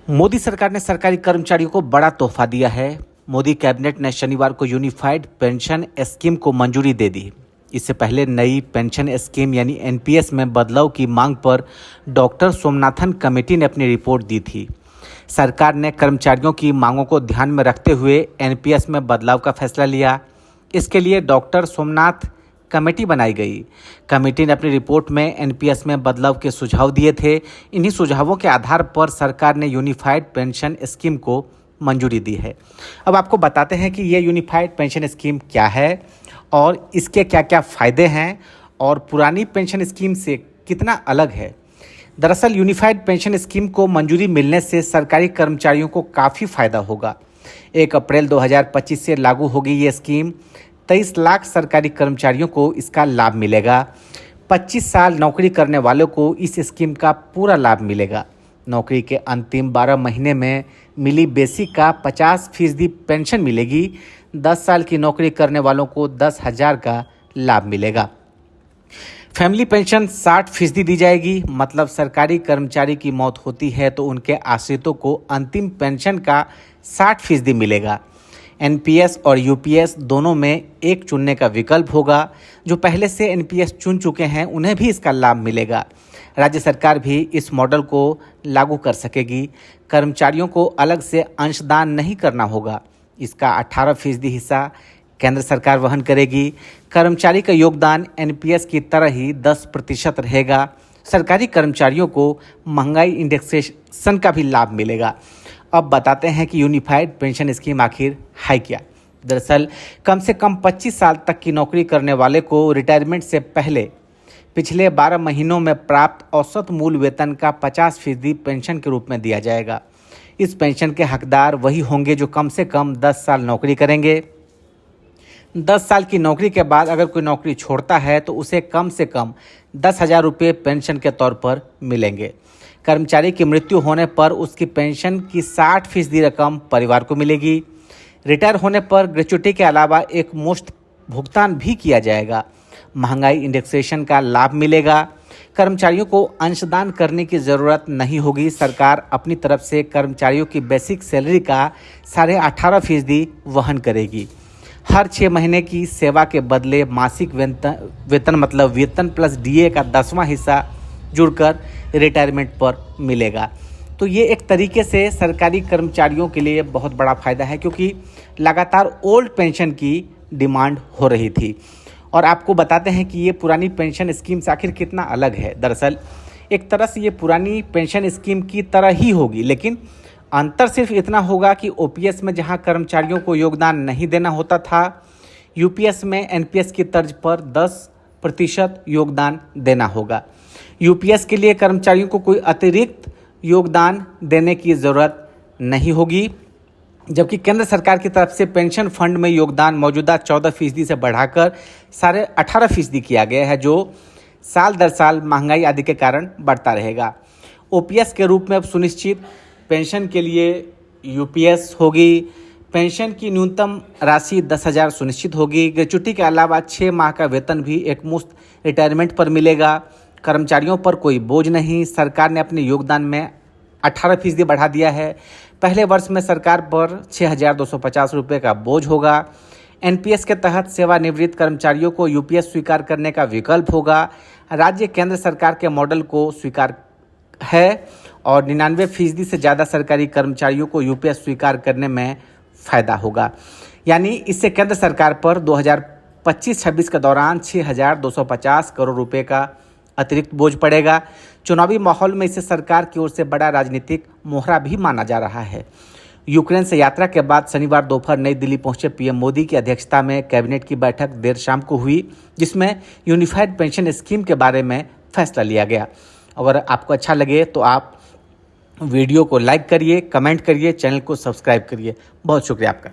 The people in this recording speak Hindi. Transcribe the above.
मोदी सरकार ने सरकारी कर्मचारियों को बड़ा तोहफा दिया है। मोदी कैबिनेट ने शनिवार को यूनिफाइड पेंशन स्कीम को मंजूरी दे दी। इससे पहले नई पेंशन स्कीम यानी एनपीएस में बदलाव की मांग पर डॉक्टर सोमनाथन कमेटी ने अपनी रिपोर्ट दी थी। सरकार ने कर्मचारियों की मांगों को ध्यान में रखते हुए एनपीएस में बदलाव का फैसला लिया। इसके लिए डॉक्टर सोमनाथ कमेटी बनाई गई। कमेटी ने अपनी रिपोर्ट में एनपीएस में बदलाव के सुझाव दिए थे। इन्हीं सुझावों के आधार पर सरकार ने यूनिफाइड पेंशन स्कीम को मंजूरी दी है। अब आपको बताते हैं कि ये यूनिफाइड पेंशन स्कीम क्या है और इसके क्या क्या फ़ायदे हैं और पुरानी पेंशन स्कीम से कितना अलग है। दरअसल यूनिफाइड पेंशन स्कीम को मंजूरी मिलने से सरकारी कर्मचारियों को काफ़ी फ़ायदा होगा। 1 अप्रैल 2025 से लागू होगी ये स्कीम। 23 लाख सरकारी कर्मचारियों को इसका लाभ मिलेगा। 25 साल नौकरी करने वालों को इस स्कीम का पूरा लाभ मिलेगा। नौकरी के अंतिम 12 महीने में मिली बेसिक का 50% पेंशन मिलेगी। 10 साल की नौकरी करने वालों को 10,000 का लाभ मिलेगा। फैमिली पेंशन 60% दी जाएगी। मतलब सरकारी कर्मचारी की मौत होती है तो उनके आश्रितों को अंतिम पेंशन का 60% मिलेगा। एनपीएस और यूपीएस दोनों में एक चुनने का विकल्प होगा। जो पहले से एनपीएस चुन चुके हैं उन्हें भी इसका लाभ मिलेगा। राज्य सरकार भी इस मॉडल को लागू कर सकेगी। कर्मचारियों को अलग से अंशदान नहीं करना होगा। इसका 18% हिस्सा केंद्र सरकार वहन करेगी। कर्मचारी का योगदान एनपीएस की तरह ही 10% रहेगा। सरकारी कर्मचारियों को महंगाई इंडेक्सेशन का भी लाभ मिलेगा। अब बताते हैं कि यूनिफाइड पेंशन स्कीम आखिर है क्या। दरअसल कम से कम 25 साल तक की नौकरी करने वाले को रिटायरमेंट से पहले पिछले 12 महीनों में प्राप्त औसत मूल वेतन का 50% पेंशन के रूप में दिया जाएगा। इस पेंशन के हकदार वही होंगे जो कम से कम 10 साल नौकरी करेंगे। 10 साल की नौकरी के बाद अगर कोई नौकरी छोड़ता है तो उसे कम से कम 10,000 रुपये पेंशन के तौर पर मिलेंगे। कर्मचारी की मृत्यु होने पर उसकी पेंशन की 60% रकम परिवार को मिलेगी। रिटायर होने पर ग्रेच्युटी के अलावा एक मुश्त भुगतान भी किया जाएगा। महंगाई इंडेक्सेशन का लाभ मिलेगा। कर्मचारियों को अंशदान करने की ज़रूरत नहीं होगी। सरकार अपनी तरफ से कर्मचारियों की बेसिक सैलरी का 18.5% वहन करेगी। हर 6 महीने की सेवा के बदले मासिक वेतन मतलब वेतन प्लस डीए का 10वां हिस्सा जुड़कर रिटायरमेंट पर मिलेगा। तो ये एक तरीके से सरकारी कर्मचारियों के लिए बहुत बड़ा फ़ायदा है, क्योंकि लगातार ओल्ड पेंशन की डिमांड हो रही थी। और आपको बताते हैं कि ये पुरानी पेंशन स्कीम से आखिर कितना अलग है। दरअसल एक तरह से ये पुरानी पेंशन स्कीम की तरह ही होगी, लेकिन अंतर सिर्फ इतना होगा कि ओपीएस में जहां कर्मचारियों को योगदान नहीं देना होता था, यूपीएस में एनपीएस की तर्ज पर 10% योगदान देना होगा। यूपीएस के लिए कर्मचारियों को कोई अतिरिक्त योगदान देने की ज़रूरत नहीं होगी, जबकि केंद्र सरकार की तरफ से पेंशन फंड में योगदान मौजूदा 14% से बढ़ाकर 18.5% किया गया है, जो साल दर साल महंगाई आदि के कारण बढ़ता रहेगा। ओपीएस के रूप में अब सुनिश्चित पेंशन के लिए यूपीएस होगी। पेंशन की न्यूनतम राशि 10,000 सुनिश्चित होगी। ग्रेच्युटी के अलावा 6 माह का वेतन भी एक मुश्त रिटायरमेंट पर मिलेगा। कर्मचारियों पर कोई बोझ नहीं। सरकार ने अपने योगदान में 18% बढ़ा दिया है। पहले वर्ष में सरकार पर 6,250 रुपये का बोझ होगा। एनपीएस के तहत सेवानिवृत्त कर्मचारियों को यूपीएस स्वीकार करने का विकल्प होगा। राज्य केंद्र सरकार के मॉडल को स्वीकार है और 99% से ज़्यादा सरकारी कर्मचारियों को यूपीएस स्वीकार करने में फ़ायदा होगा। यानी इससे केंद्र सरकार पर 2025-26 के दौरान 6,250 करोड़ रुपए का अतिरिक्त बोझ पड़ेगा। चुनावी माहौल में इसे सरकार की ओर से बड़ा राजनीतिक मोहरा भी माना जा रहा है। यूक्रेन से यात्रा के बाद शनिवार दोपहर नई दिल्ली पहुंचे पीएम मोदी की अध्यक्षता में कैबिनेट की बैठक देर शाम को हुई, जिसमें यूनिफाइड पेंशन स्कीम के बारे में फैसला लिया गया। अगर आपको अच्छा लगे तो आप वीडियो को लाइक करिए, कमेंट करिए, चैनल को सब्सक्राइब करिए। बहुत शुक्रिया आपका।